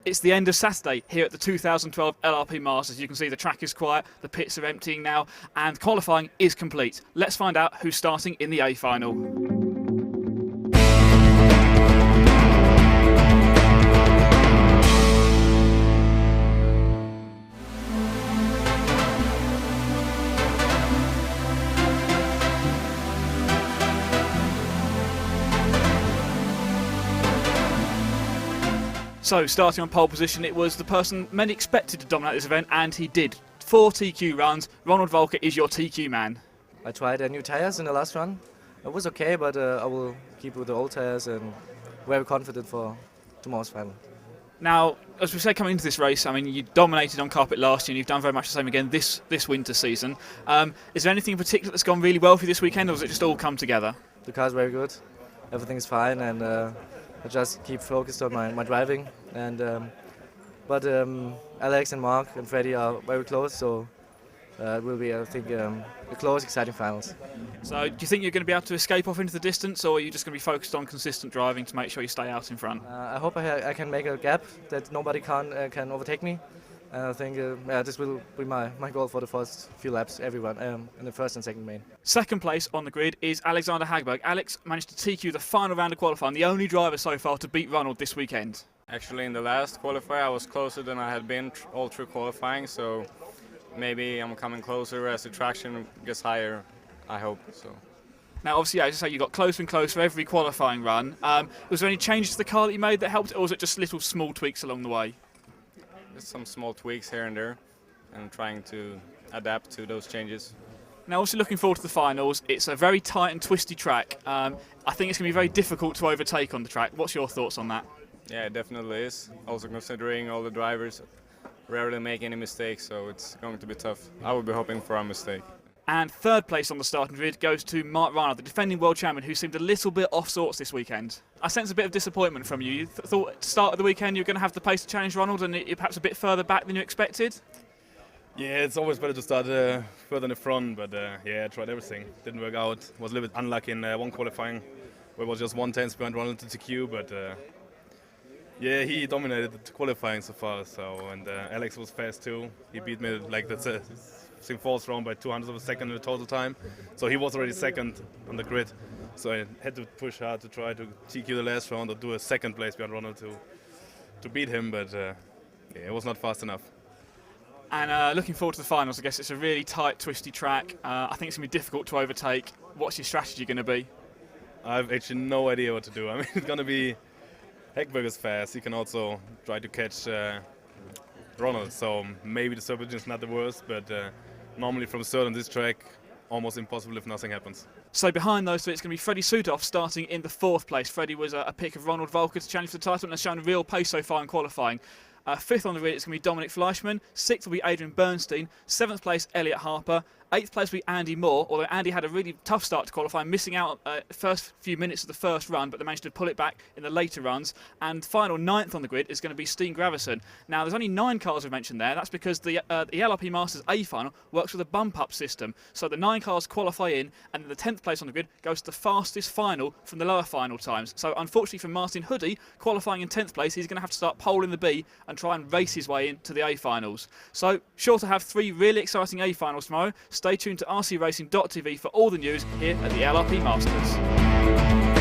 It's the end of Saturday here at the 2012 LRP Masters. You can see the track is quiet, the pits are emptying now, and qualifying is complete. Let's find out who's starting in the A final. So, starting on pole position, it was the person many expected to dominate this event, and he did. 4 TQ runs. Ronald Volker is your TQ man. I tried new tires in the last run. It was okay, but I will keep with the old tires and very confident for tomorrow's final. Now, as we say, coming into this race, I mean, you dominated on carpet last year and you've done very much the same again this winter season. Is there anything in particular that's gone really well for you this weekend, or does it just all come together? The car's very good. Everything is fine, and I just keep focused on my driving. But Alex and Mark and Freddie are very close, so it will be, I think, a close, exciting finals. So, do you think you're going to be able to escape off into the distance, or are you just going to be focused on consistent driving to make sure you stay out in front? I hope I can make a gap that nobody can overtake me. And I think this will be my goal for the first few laps, everyone, in the first and second main. Second place on the grid is Alexander Hagberg. Alex managed to TQ the final round of qualifying, the only driver so far to beat Ronald this weekend. Actually, in the last qualifier, I was closer than I had been all through qualifying, so maybe I'm coming closer as the traction gets higher, I hope. So. Now, obviously, as I say, you got closer and closer every qualifying run. Was there any changes to the car that you made that helped, or was it just little small tweaks along the way? Just some small tweaks here and there, and trying to adapt to those changes. Now, also looking forward to the finals. It's a very tight and twisty track. I think it's going to be very difficult to overtake on the track. What's your thoughts on that? Yeah, it definitely is. Also considering all the drivers rarely make any mistakes, so it's going to be tough. I would be hoping for a mistake. And third place on the starting grid goes to Mark Reinhardt, the defending world champion, who seemed a little bit off sorts this weekend. I sense a bit of disappointment from you. You thought at the start of the weekend you were going to have the pace to challenge Ronald, and you're perhaps a bit further back than you expected? Yeah, it's always better to start further in the front, but yeah, I tried everything. Didn't work out. Was a little bit unlucky in one qualifying, where it was just 1/10 behind Ronald to TQ, but yeah, he dominated the qualifying so far. And Alex was fast too. He beat me like that's a fourth round by 200ths of a second in the total time. So he was already second on the grid. So I had to push hard to try to TQ the last round or do a second place behind Ronald to beat him, but yeah, it was not fast enough. And looking forward to the finals, I guess it's a really tight, twisty track. I think it's going to be difficult to overtake. What's your strategy going to be? I've actually no idea what to do. I mean, it's going to be Hagberg is fast. He can also try to catch Ronald, so maybe the surface is not the worst, but normally from third on this track, almost impossible if nothing happens. So behind those three, it's going to be Freddie Sudoff starting in the fourth place. Freddie was a pick of Ronald Volker to challenge for the title and has shown a real pace so far in qualifying. Fifth on the grid, it's going to be Dominic Fleischmann. Sixth will be Adrian Bernstein. Seventh place, Elliot Harper. Eighth place will be Andy Moore, although Andy had a really tough start to qualify, missing out the first few minutes of the first run, but they managed to pull it back in the later runs. And final ninth on the grid is going to be Steen Gravison. Now, there's only 9 cars we've mentioned there. That's because the LRP Masters A final works with a bump-up system. So the 9 cars qualify in, and the 10th place on the grid goes to the fastest final from the lower final times. So unfortunately for Martin Hoodie, qualifying in 10th place, he's going to have to start pole in the B and try and race his way into the A finals. So sure to have 3 really exciting A finals tomorrow. Stay tuned to rcracing.tv for all the news here at the LRP Masters.